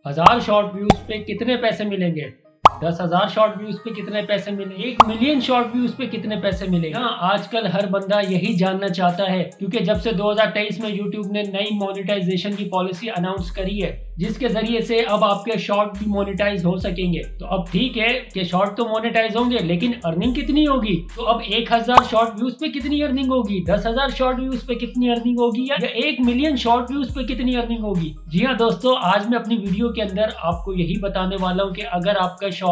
1000 short views पे कितने पैसे मिलेंगे, 10,000 शॉर्ट व्यूज पे कितने पैसे मिलेंगे, 1 मिलियन शॉर्ट व्यूज पे कितने पैसे मिलेंगे। हाँ, आजकल हर बंदा यही जानना चाहता है, क्योंकि जब से 2023 में यूट्यूब ने नई मोनेटाइजेशन की पॉलिसी अनाउंस करी है, जिसके जरिए से अब आपके शॉर्ट भी मोनेटाइज हो सकेंगे। तो अब ठीक है कि शॉर्ट तो मोनेटाइज होंगे, लेकिन अर्निंग कितनी होगी? तो अब 1000 शॉर्ट व्यूज पे कितनी अर्निंग होगी, 10,000 शॉर्ट व्यूज पे कितनी अर्निंग होगी, या 1 मिलियन शॉर्ट व्यूज पे कितनी अर्निंग होगी? जी हाँ दोस्तों, आज मैं अपनी वीडियो के अंदर आपको यही बताने वाला हूँ कि अगर आपका शॉर्ट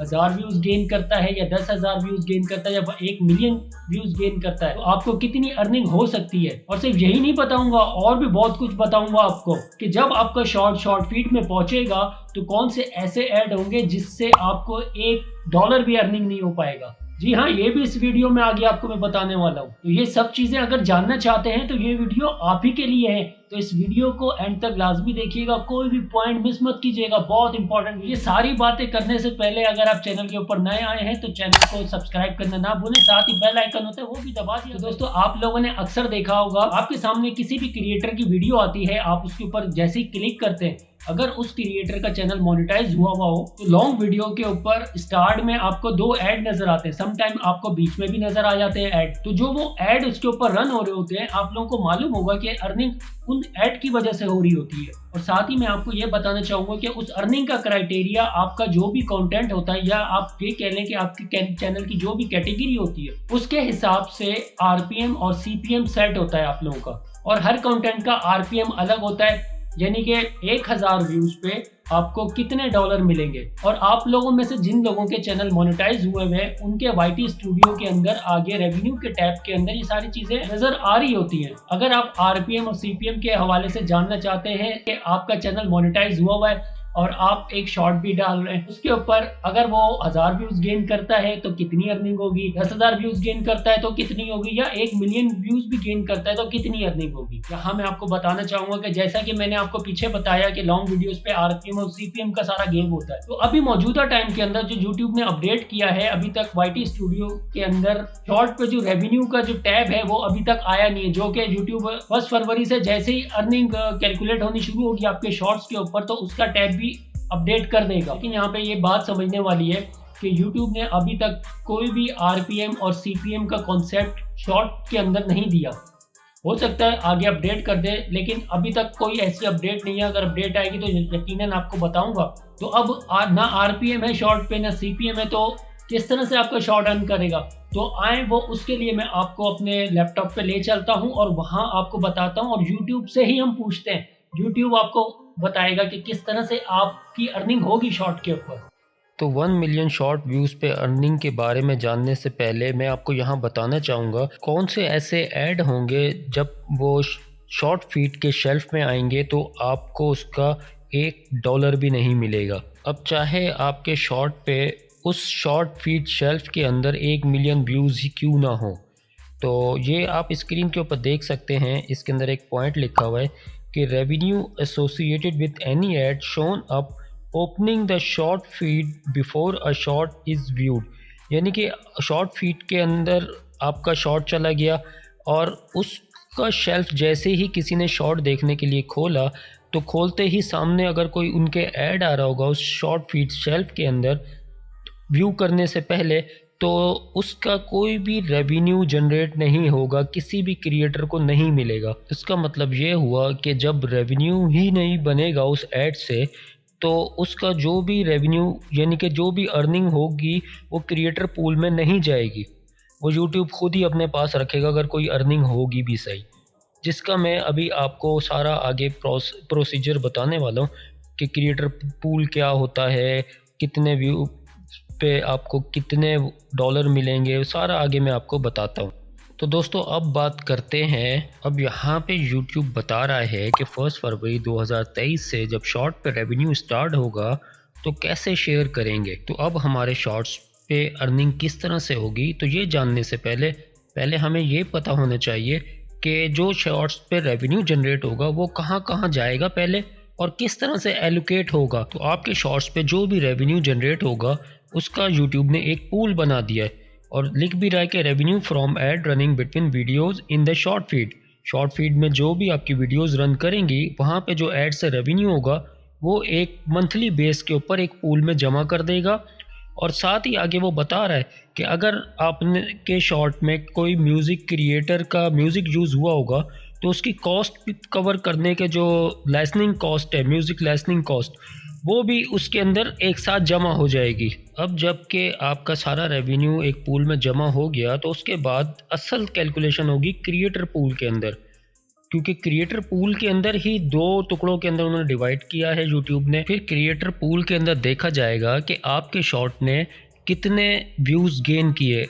1000 व्यूज गेन करता है, या 10,000 व्यूज गेन करता है, या 1 मिलियन व्यूज गेन करता है, तो आपको कितनी अर्निंग हो सकती है। और सिर्फ यही नहीं बताऊंगा, और भी बहुत कुछ बताऊंगा आपको कि जब आपका शॉर्ट फीड में पहुंचेगा तो कौन से ऐसे ऐड होंगे जिससे आपको $1 भी अर्निंग नहीं हो पाएगा। जी हाँ, ये भी इस वीडियो में आगे आपको मैं बताने वाला हूँ। तो ये सब चीजें अगर जानना चाहते हैं तो ये वीडियो आप ही के लिए है, तो इस वीडियो को एंड तक लाजमी देखिएगा, कोई भी पॉइंट मिस मत कीजिएगा, बहुत इंपॉर्टेंट। ये सारी बातें करने से पहले अगर आप चैनल के ऊपर नए आए हैं तो चैनल को सब्सक्राइब करना ना भूलें, साथ ही बेल आइकन होता है वो भी दबा दिया। तो दोस्तों, आप लोगों ने अक्सर देखा होगा, आपके सामने किसी भी क्रिएटर की वीडियो आती है, आप उसके ऊपर जैसे ही क्लिक करते हैं, अगर उस क्रिएटर का चैनल मोनेटाइज हुआ हो तो लॉन्ग वीडियो के ऊपर स्टार्ट में आपको 2 ऐड नजर आते हैं, समटाइम आपको बीच में भी नजर आ जाते हैं ऐड। तो जो वो ऐड उसके ऊपर रन हो रहे होते हैं, आप लोगों को मालूम होगा कि अर्निंग उन ऐड की वजह से हो रही होती है। और साथ ही मैं आपको ये बताना चाहूंगा कि उस अर्निंग का क्राइटेरिया आपका जो भी कंटेंट होता है, या आप ये कह लें कि आपके चैनल की जो भी कैटेगरी होती है, उसके हिसाब से आरपीएम और सीपीएम सेट होता है आप लोगों का। और हर कंटेंट का आरपीएम अलग होता है, यानी कि 1000 व्यूज पे आपको कितने डॉलर मिलेंगे। और आप लोगों में से जिन लोगों के चैनल मोनेटाइज हुए हैं, उनके वाईटी स्टूडियो के अंदर आगे रेवेन्यू के टैब के अंदर ये सारी चीजें नजर आ रही होती हैं। अगर आप आरपीएम और सीपीएम के हवाले से जानना चाहते हैं कि आपका चैनल मोनेटाइज हुआ है और आप एक शॉर्ट भी डाल रहे हैं, उसके ऊपर अगर वो 1000 व्यूज गेन करता है तो कितनी अर्निंग होगी, 10,000 व्यूज गेन करता है तो कितनी होगी, या 1 मिलियन व्यूज भी गेन करता है तो कितनी अर्निंग होगी। यहाँ मैं आपको बताना चाहूंगा कि जैसा कि मैंने आपको पीछे बताया कि लॉन्ग वीडियोस पे आरपीएम और सीपीएम का सारा गेम होता है। तो अभी मौजूदा टाइम के अंदर जो यूट्यूब ने अपडेट किया है, अभी तक वाईटी स्टूडियो के अंदर शॉर्ट पे जो रेवेन्यू का जो टैब है वो अभी तक आया नहीं है, जो कि यूट्यूब 1 फरवरी से जैसे ही अर्निंग कैलकुलेट होनी शुरू होगी आपके शॉर्ट्स के ऊपर, तो उसका टैब भी अपडेट कर देगा। लेकिन यहाँ पे ये बात समझने वाली है कि YouTube ने अभी तक कोई भी RPM और CPM का कॉन्सेप्ट शॉर्ट के अंदर नहीं दिया। हो सकता है आगे अपडेट कर दे, लेकिन अभी तक कोई ऐसी अपडेट नहीं है। अगर अपडेट आएगी तो यकीनन आपको बताऊंगा। तो अब ना RPM है शॉर्ट पे, ना CPM है, तो किस तरह से आपका शॉर्ट अर्न करेगा? तो आए वो उसके लिए मैं आपको अपने लैपटॉप पे ले चलता हूँ और वहाँ आपको बताता हूँ, और YouTube से ही हम पूछते हैं। YouTube आपको बताएगा कि किस तरह से आपकी अर्निंग होगी शॉर्ट के ऊपर। तो 1 मिलियन शॉर्ट व्यूज़ पे अर्निंग के बारे में जानने से पहले मैं आपको यहाँ बताना चाहूँगा कौन से ऐसे ऐड होंगे जब वो शॉर्ट फीड के शेल्फ में आएंगे तो आपको उसका $1 भी नहीं मिलेगा। अब चाहे आपके शॉर्ट पे उस शॉर्ट फीड शेल्फ के अंदर 1 मिलियन व्यूज़ ही क्यों ना हो, तो ये आप स्क्रीन के ऊपर देख सकते हैं। इसके अंदर एक पॉइंट लिखा हुआ है कि revenue associated with any ad shown up opening the short feed before a short is viewed, यानी कि शॉर्ट फीड के अंदर आपका शॉर्ट चला गया और उसका शेल्फ जैसे ही किसी ने शॉर्ट देखने के लिए खोला, तो खोलते ही सामने अगर कोई उनके ऐड आ रहा होगा उस शॉर्ट फीड शेल्फ के अंदर व्यू करने से पहले, तो उसका कोई भी रेवेन्यू जनरेट नहीं होगा, किसी भी क्रिएटर को नहीं मिलेगा। इसका मतलब ये हुआ कि जब रेवेन्यू ही नहीं बनेगा उस ऐड से, तो उसका जो भी रेवेन्यू यानी कि जो भी अर्निंग होगी वो क्रिएटर पूल में नहीं जाएगी, वो यूट्यूब खुद ही अपने पास रखेगा अगर कोई अर्निंग होगी भी सही। जिसका मैं अभी आपको सारा आगे प्रोसीजर बताने वाला हूँ कि क्रिएटर पूल क्या होता है, कितने व्यू पे आपको कितने डॉलर मिलेंगे, सारा आगे मैं आपको बताता हूँ। तो दोस्तों, अब बात करते हैं। अब यहाँ पे YouTube बता रहा है कि 1 फरवरी 2023 से जब शॉर्ट पे रेवेन्यू स्टार्ट होगा तो कैसे शेयर करेंगे। तो अब हमारे शॉर्ट्स पे अर्निंग किस तरह से होगी, तो ये जानने से पहले हमें ये पता होना चाहिए कि जो शॉर्ट्स पे रेवेन्यू जनरेट होगा वो कहाँ कहाँ जाएगा पहले, और किस तरह से एलोकेट होगा। तो आपके शॉर्ट्स पे जो भी रेवेन्यू जनरेट होगा उसका यूट्यूब ने एक पूल बना दिया है, और लिख भी रहा है कि revenue from ad running between videos in the short feed. Short feed में जो भी आपकी वीडियोस रन करेंगी वहाँ पे जो एड से रेवेन्यू होगा वो एक मंथली बेस के ऊपर एक पूल में जमा कर देगा। और साथ ही आगे वो बता रहा है कि अगर आपने के शॉट में कोई म्यूज़िक क्रिएटर का म्यूज़िक यूज़ हुआ होगा तो उसकी कॉस्ट कवर करने के जो लाइसनिंग कॉस्ट है, म्यूज़िक लाइसनिंग कॉस्ट, वो भी उसके अंदर एक साथ जमा हो जाएगी। अब जबकि आपका सारा रेवेन्यू एक पूल में जमा हो गया तो उसके बाद असल कैलकुलेशन होगी क्रिएटर पूल के अंदर, क्योंकि क्रिएटर पूल के अंदर ही दो टुकड़ों के अंदर उन्होंने डिवाइड किया है यूट्यूब ने। फिर क्रिएटर पूल के अंदर देखा जाएगा कि आपके शॉर्ट ने कितने व्यूज़ गेन किए,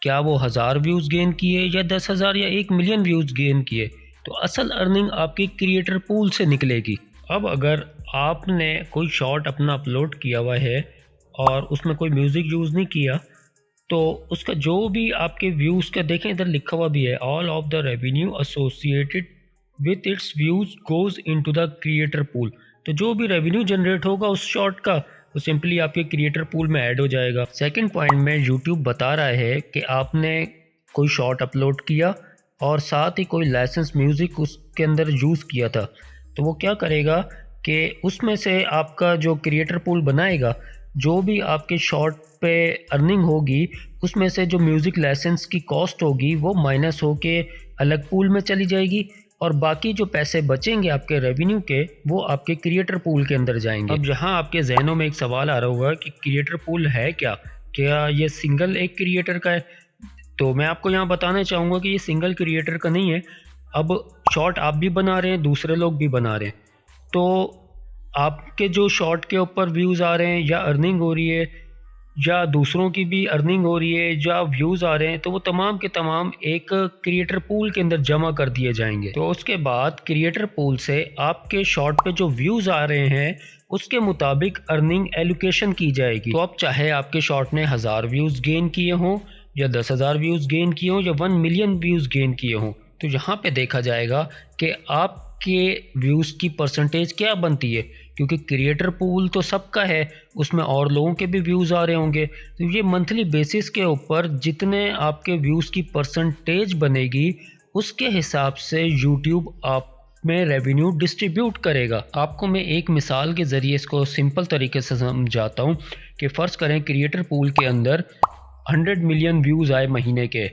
क्या वो 1000 व्यूज़ गेन किए या 10,000 या 1 मिलियन व्यूज़ गेन किए। तो असल अर्निंग आपकी क्रिएटर पूल से निकलेगी। अब अगर आपने कोई शॉर्ट अपना अपलोड किया हुआ है और उसमें कोई म्यूज़िक यूज़ नहीं किया तो उसका जो भी आपके व्यूज़ का देखें, इधर लिखा हुआ भी है, all of the revenue associated with its views goes into the creator pool. तो जो भी रेवेन्यू जनरेट होगा उस शॉर्ट का वो सिंपली आपके क्रिएटर पूल में ऐड हो जाएगा। सेकंड पॉइंट में यूट्यूब बता रहा है कि आपने कोई शॉर्ट अपलोड किया और साथ ही कोई लाइसेंस म्यूज़िक उसके अंदर यूज़ किया था, तो वो क्या करेगा कि उसमें से आपका जो क्रिएटर पूल बनाएगा, जो भी आपके शॉर्ट पे अर्निंग होगी उसमें से जो म्यूज़िक लाइसेंस की कॉस्ट होगी वो माइनस होके अलग पूल में चली जाएगी और बाकी जो पैसे बचेंगे आपके रेवेन्यू के वो आपके क्रिएटर पूल के अंदर जाएंगे। अब यहाँ आपके जहनों में एक सवाल आ रहा होगा कि क्रिएटर पूल है क्या ये सिंगल एक क्रिएटर का है? तो मैं आपको यहाँ बताना चाहूँगा कि ये सिंगल क्रिएटर का नहीं है। अब शॉर्ट आप भी बना रहे हैं, दूसरे लोग भी बना रहे हैं, तो आपके जो शॉर्ट के ऊपर व्यूज़ आ रहे हैं या अर्निंग हो रही है या दूसरों की भी अर्निंग हो रही है या व्यूज़ आ रहे हैं, तो वो तमाम के तमाम एक क्रिएटर पूल के अंदर जमा कर दिए जाएंगे। तो उसके बाद क्रिएटर पूल से आपके शॉर्ट पे जो व्यूज़ आ रहे हैं उसके मुताबिक अर्निंग एलोकेशन की जाएगी। तो अब चाहे आपके शॉर्ट ने 1000 व्यूज़ गेन किए हों या 10,000 व्यूज़ गेन किए हों या 1 मिलियन व्यूज़ गेन किए हों, तो यहाँ पे देखा जाएगा कि आपके व्यूज़ की परसेंटेज क्या बनती है, क्योंकि क्रिएटर पूल तो सबका है, उसमें और लोगों के भी व्यूज़ आ रहे होंगे। तो ये मंथली बेसिस के ऊपर जितने आपके व्यूज़ की परसेंटेज बनेगी उसके हिसाब से यूट्यूब आप में रेवेन्यू डिस्ट्रीब्यूट करेगा। आपको मैं एक मिसाल के ज़रिए इसको सिंपल तरीके से समझाता हूँ कि फ़र्ज़ करें क्रिएटर पूल के अंदर 100 मिलियन व्यूज़ आए महीने के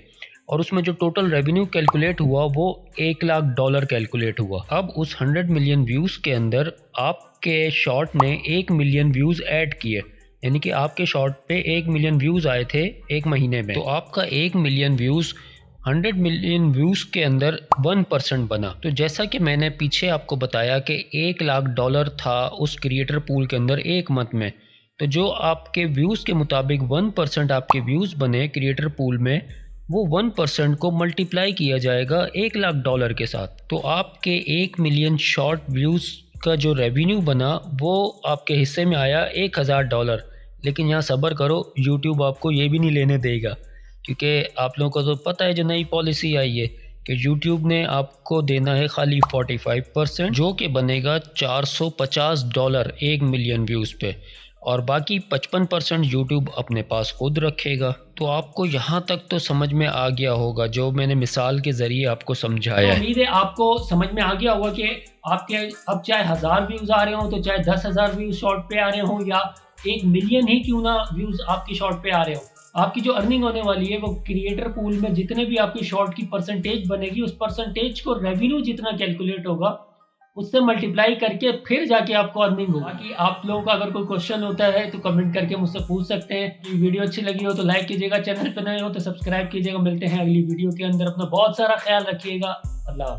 और उसमें जो टोटल रेवेन्यू कैलकुलेट हुआ वो $1 लाख कैलकुलेट हुआ। अब उस 100 मिलियन व्यूज़ के अंदर आपके शॉर्ट ने 1 मिलियन व्यूज़ ऐड किए, यानी कि आपके शॉर्ट पे 1 मिलियन व्यूज़ आए थे एक महीने में। तो आपका 1 मिलियन व्यूज़ 100 मिलियन व्यूज़ के अंदर 1% बना। तो जैसा कि मैंने पीछे आपको बताया कि $1 लाख था उस क्रिएटर पूल के अंदर एक मंथ में, तो जो आपके व्यूज़ के मुताबिक 1% आपके व्यूज़ बने क्रिएटर पूल में, वो 1% को मल्टीप्लाई किया जाएगा $1 लाख के साथ। तो आपके 1 मिलियन शॉर्ट व्यूज़ का जो रेवेन्यू बना वो आपके हिस्से में आया $1000। लेकिन यहाँ सब्र करो, यूट्यूब आपको ये भी नहीं लेने देगा, क्योंकि आप लोगों को तो पता है जो नई पॉलिसी आई है कि यूट्यूब ने आपको देना है खाली 45%, जो कि बनेगा $450 1 मिलियन व्यूज़ पे, और बाकी 55% यूट्यूब अपने पास खुद रखेगा। तो आपको यहाँ तक तो समझ में आ गया होगा जो मैंने मिसाल के ज़रिए आपको समझाया है। उम्मीद है आपको समझ में आ गया होगा कि आपके अब चाहे 1000 व्यूज़ आ रहे हों, तो चाहे 10,000 व्यूज़ शॉर्ट पे आ रहे हों या 1 मिलियन ही क्यों ना व्यूज़ आपकी शॉर्ट पे आ रहे हो, आपकी जो अर्निंग होने वाली है वो क्रिएटर पूल में जितने भी आपकी शॉर्ट की परसेंटेज बनेगी उस परसेंटेज को रेवेन्यू जितना कैलकुलेट होगा उससे मल्टीप्लाई करके फिर जाके आपको अर्निंग होगी। बाकी आप लोगों का अगर कोई क्वेश्चन होता है तो कमेंट करके मुझसे पूछ सकते हैं। ये वीडियो अच्छी लगी हो तो लाइक कीजिएगा, चैनल पर नए हो तो सब्सक्राइब कीजिएगा। मिलते हैं अगली वीडियो के अंदर, अपना बहुत सारा ख्याल रखिएगा। अल्लाह।